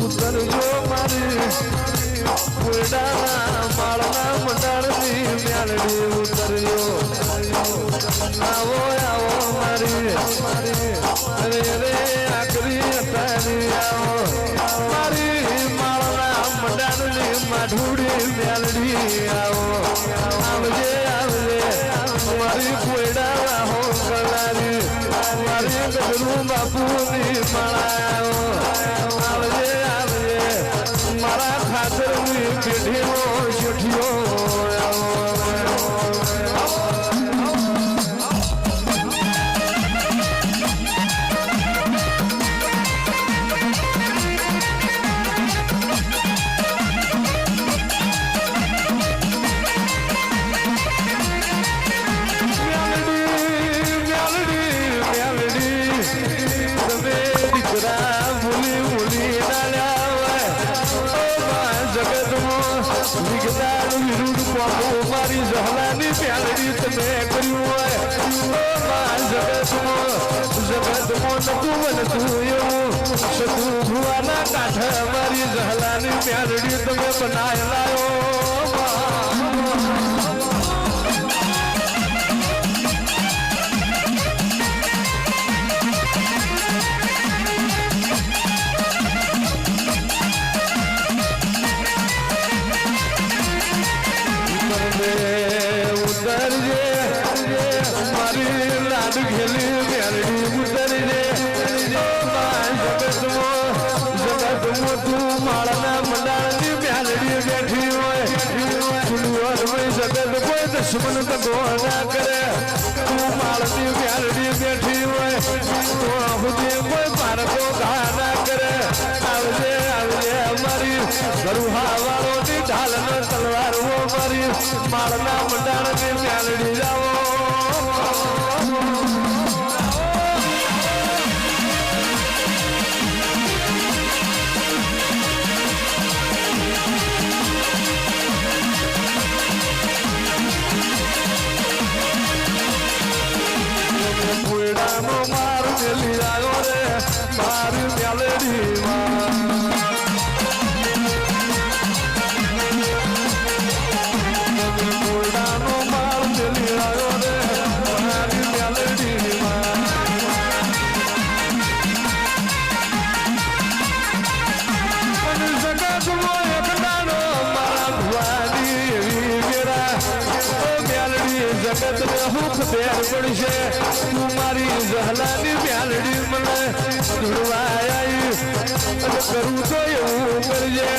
ઉતરજો મારી ફૂલડાના માળના મંડાળની મ્યાલડી ઉતરજો આવો આવો મારી અરે અરે આકરી અતારી આવો મારી માળના મંડાળની માઢુડી મ્યાલડી આવો આવજે આવજે મારી ફૂલડાના હો કલારી મારી ગઢરું બાપુની માળા આવજે આવજે મારા ખાતરની પેઢીનો શેઠિયો મારી જહલાની પ્યાલડી તમે કર્યું હોય જગતમાં નતું બનતું એવું સતું ભુવાના કાંઠે મારી જહલાની પ્યાલડી તમે બનાયેલાયો दुश्मन दगो ना करे तू मालती प्यालड़ी बैठी हुए तो खुदे कोई पार को घा ना करे आवजे आवजे हमारी गरुहा वालों की ढाल में तलवार वो मारी मालना मंडाण में प्यालड़ी जाओ मारू मेली आयो रे मारू प्यालड़ी मारू मेली आयो रे मारू प्यालड़ी जगत एक डालो मारा भुआनी मेरा प्यालड़ी जगत में हुक देर पड़ी से मारी जहलानी प्यालड़ी મને ધુડવાઈ કરું તો એવું કરજે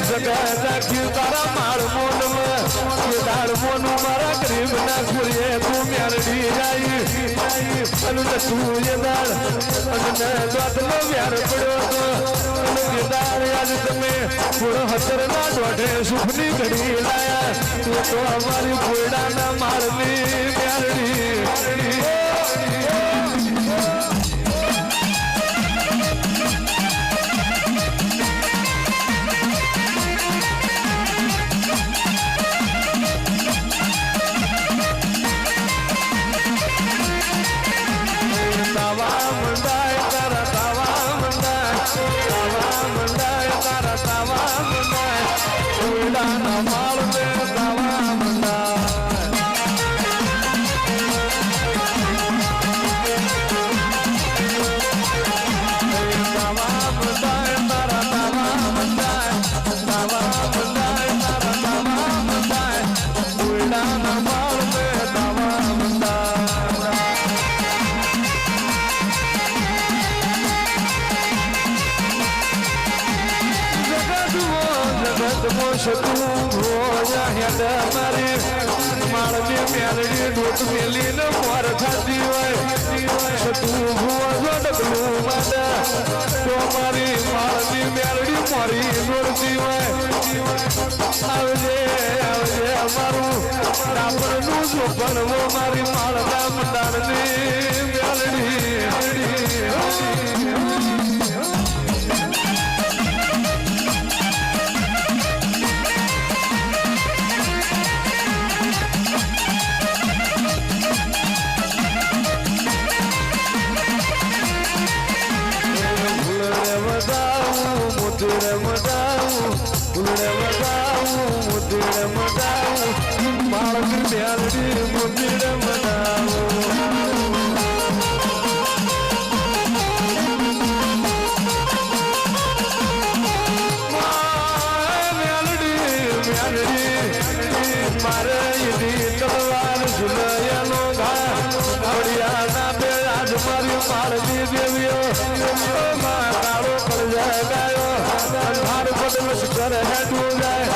જગા રાખી તારા માળ મોનમાં કે દાળ મોનું મારા ગરીબ ના ખોરીએ તું પ્યાલડી જાય અને તું એ દાળ અને દ્વાતનો વ્યાર પડ્યો તો અને દાળ આજ તમે પૂરો હતર ના દોઢે સુખની ઘડી લાયા તું તો અમારી કોયડાના માળની પ્યાલડી માળની મેલડી ડોટ મેલીને મોર ખાતી હોય તું ભુવા જો ડગલું માતા તો મારી માળની મેલડી મોરી દોડતી હોય આવજે આવજે અમારું ડાબરનું જોપણ મારી માળના મંડાણની મેલડી મુદડ મડાવું મુદડ મડાવું મુદડ મડાવું મારી મેલડી મુદડ મડાવું મારે તલવાર ઝુલયાનો ઘા ઘડિયાના બે આજ મારી માળની દેવીઓ કાળો પડજા ગાયો અંધાર બદલશ ઘર હેઠું જાય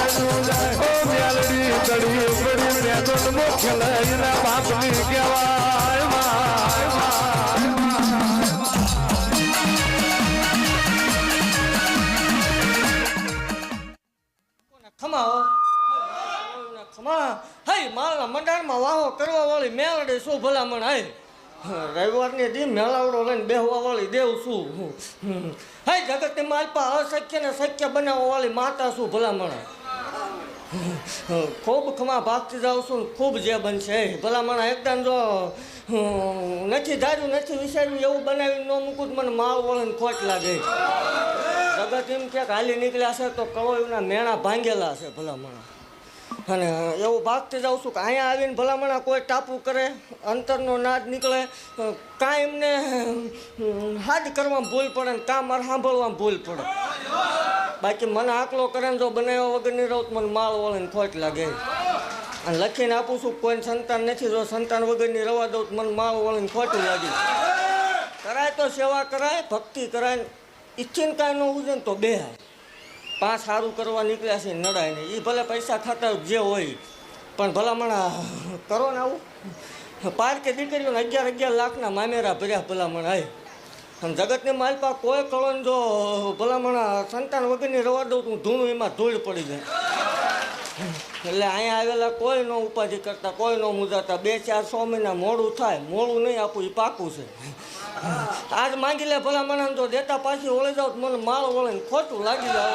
ઓ મેલડી કડી પડી મેં મુખ્ય લઈને બાપની કહેવાય ખમાઓ ખમા હઈ મારા મંડાણમાં વાહો કરવા વાળી મેલડી શું ભલામણ હઈ રવિવારની દી મેલાવડો લઈને બેહવા વાળી દેવ શું હઈ જગતની માલપા અશક્ય ને શક્ય બનાવવા વાળી માતા શું ભલામણ ખૂબ ખમા ભાગતી જાઉં છું ખૂબ જે બનશે ભલામણ એકદમ જો નથી ધાર્યું નથી વિચાર્યું એવું બનાવીને ન મૂકું મને માળ વળીને ખોટ લાગે જગત એમ ક્યાંક હાલી નીકળ્યા છે તો કળોયુના મેણા ભાંગેલા છે ભલામણ અને એવું ભાગતી જાઉં છું કે અહીંયા આવીને ભલામણા કોઈ ટાપુ કરે અંતરનો નાદ નીકળે કાંઈ એમને હાદ કરવામાં ભૂલ પડે ને કાં મારે સાંભળવામાં ભૂલ પડે બાકી મને આકલો કરે ને જો બનાવ્યા વગરની રહું મને માળ વળીને ખોટ લાગે અને લખીને આપું છું કોઈ સંતાન નથી જો સંતાન વગરની રવા દઉં મને માળ વળીને ખોટું લાગે કરાય તો સેવા કરાય ભક્તિ કરાય ઈચ્છીને કાંઈ ન ઉજે ને તો બેહાય પાંચ સારું કરવા નીકળ્યા છે નડાય ને એ ભલે પૈસા ખાતા જે હોય પણ ભલામણા કરો ને આવું પારકે દીકરીઓને 11 લાખના મામેરા ભર્યા ભલામણ હાય અને જગતની માલપા કોઈ કળોને જો ભલામણા સંતાન વગરની રવા દઉં તો ધૂણું એમાં ધૂળ પડી જાય એટલે અહીંયા આવેલા કોઈ ન ઉપાધિ કરતા કોઈ ન મુજાતા 2-4 મહિના મોડું થાય મોડું નહીં આપું એ પાકું છે આજ માંગી લે ભલા મને તો દેતા પાછી ઓળી જાવ મને માળ વળે ખોટું લાગી જાવ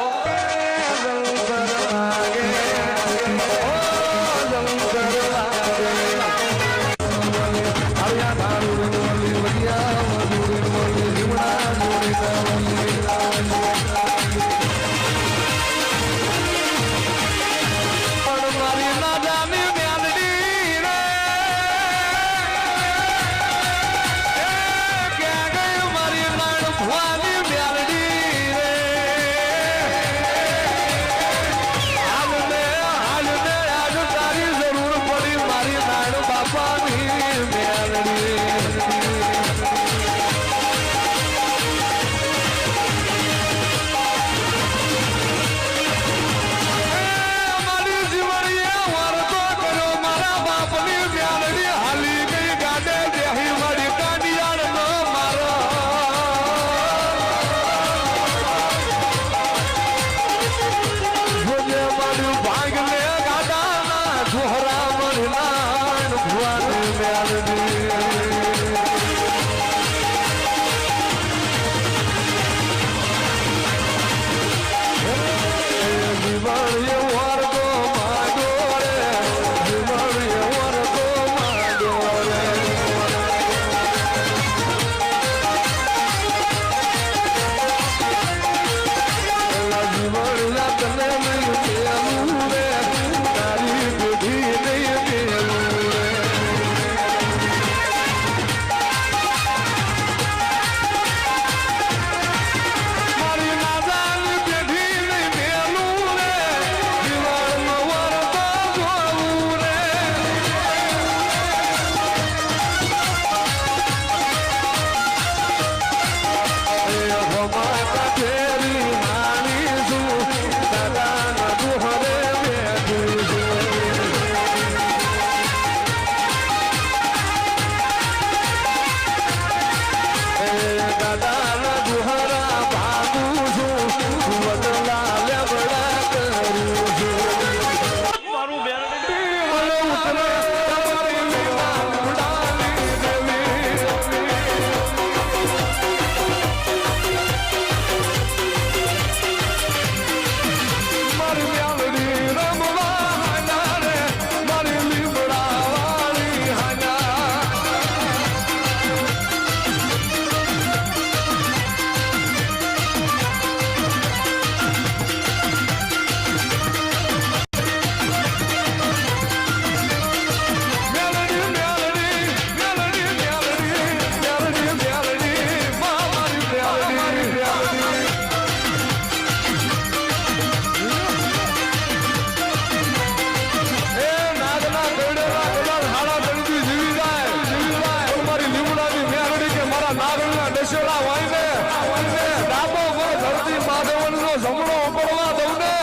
જમણો પડવા દઉં ને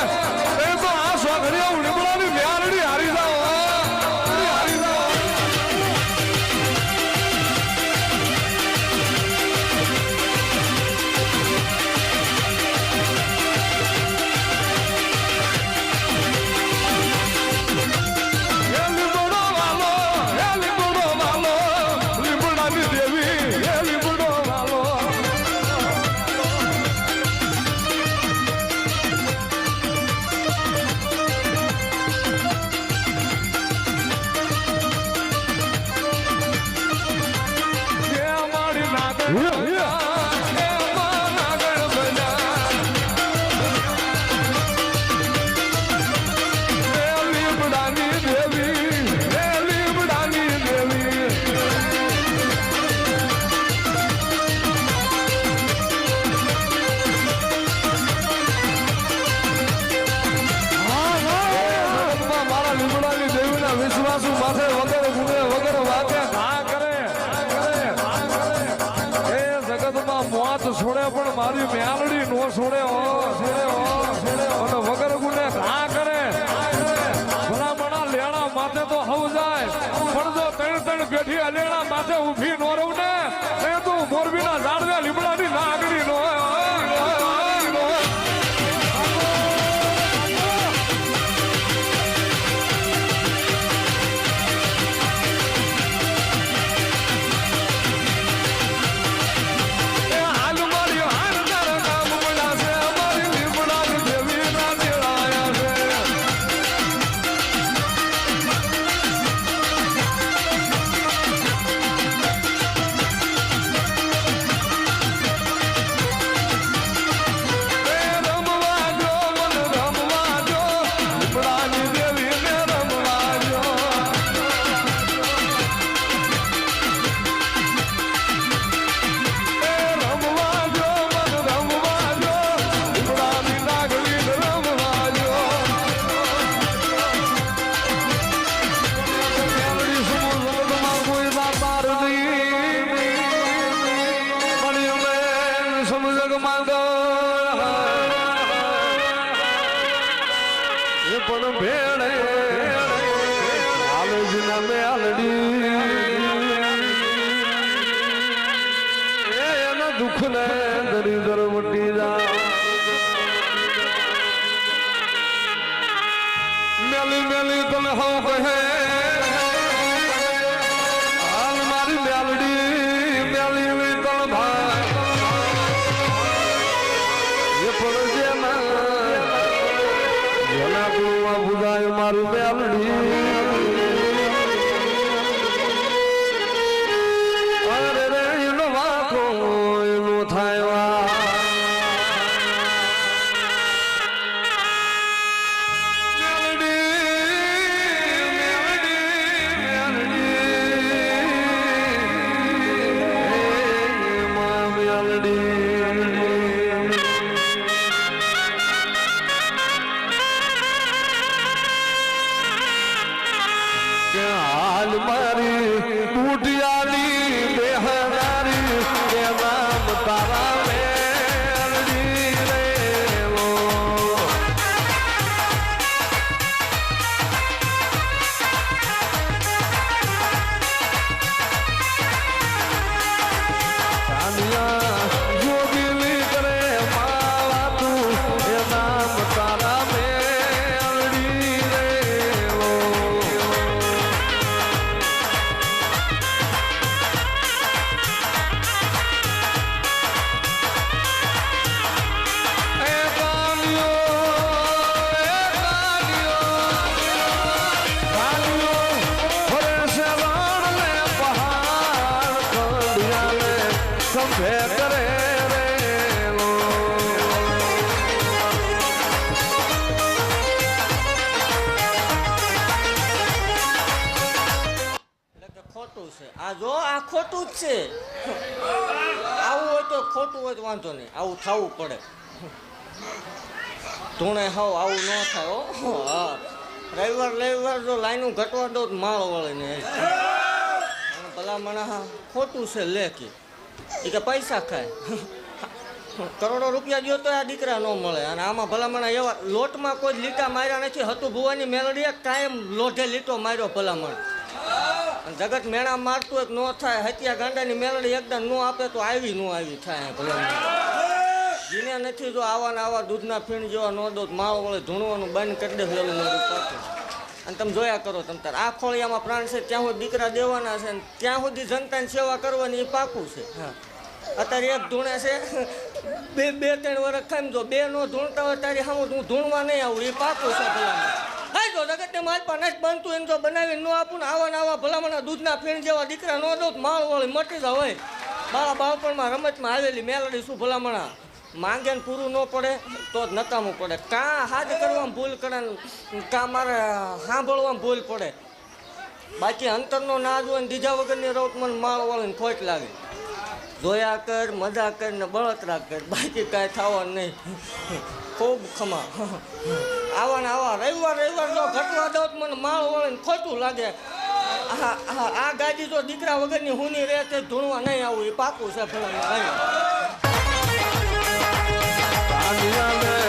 એ તો આ સોઘડિયા લીમડાની મ્યાલડી હારી જાવ હારી જાવ વિશ્વાસુ માથે વગર ગુને વગર વાગે ઘા કરે એ જગતમાં મોત છોડે પણ મારી મ્યાલડી નો છોડે અને વગર ગુને ઘા કરે ભલામણા લેણા માથે તો હવ જાય પણ જો ત્રણ પેઢી લેણા માથે ઊભી નો રહું ને એ તું મોરબીના ઝાડવે લીમડાની નાગડી નો પણ ભેળે આલોજના મેલડી એના દુઃખ ને દરિદર વટી જા મેલી મેલી તને હવ કહે હાલ મારી મેલડી મેલી તણ ભાઈ એ પણ જેના બુધાય મારું મેલડી અરે રે એનો વાકો એનો થાય હાલ મારી ટૂટિયાની બેહનારી કે નામ તારા મેલડી રે કાનિયા જોગીલી કરે માવા તું કે નામ તારા મેલડી રે આ જો આ ખોટું જ છે આવું હોય તો ખોટું હોય તો વાંધો નહીં આવું થવું પડે ધૂણે હાવ આવું ન થાય હો હા રવિવાર જો લાઈનું ઘટવા દો તો માળ વળે ને ભલા મને હા ખોટું છે લે કે પૈસા ખાય કરોડો રૂપિયા દો તો આ દીકરા ન મળે. અને આમાં ભલામણ એવા લોટમાં કોઈ લીટા માર્યા નથી. હતું ભુવાની મેલડીએ કાયમ લોઢે લીટો માર્યો ભલામણ. જગત મેળા મારતું એક ન થાય. હત્યા ગાંડાની મેલડી એકદમ ન આપે તો આવી ન આવી થાય ભલામણ. જીને નથી જો આવા ને આવા દૂધના ફીણ જેવા ન દો માળો વળે ધૂણવાનું બંધ કરી દે વેલું મોડું પાછું. અને તમે જોયા કરો તમ તાર આ ખોળિયામાં પ્રાણ છે ત્યાં સુધી દીકરા દેવાના છે ને ત્યાં સુધી જનતાની સેવા કરવાની એ પાકું છે. હા અત્યારે એક ધૂણે છે બે ત્રણ વર્ષ ખાઈ જો બે નો ધૂણતા હોય ત્યારે હું ધૂણવા નહીં આવું એ પાકું છે ભલામણ. હા જો જગતને માલપા નથી બનતું એને જો બનાવીને ન આપું ને આવા ને આવા ભલામણ દૂધના ફીણ જેવા દીકરા ન દો માળ વળી મટી જાય હોય. મારા બાળપણમાં રમતમાં આવેલી મેલડી શું ભલામણા માંગે ને પૂરું ન પડે તો જ નકામું પડે. કાં હાથ કરવામાં ભૂલ કરે કાં મારે સાંભળવામાં ભૂલ પડે. બાકી અંતરનો નાદ હોય ને દીધા વગરની રવત મને માળ વાળીને ખોટ લાગે. જોયા કર મજા કર ને બળતરા કર બાકી કાંઈ થવાનું નહીં. ખૂબ ખમા આવા ને આવા રવિવાર જો ઘટવા દો મને માળ વાળીને ખોટું લાગે. આ ગાડી જો દીકરા વગરની હુની રહે તે ધૂણવા નહીં આવું એ પાકું છે ભલા. આલિયા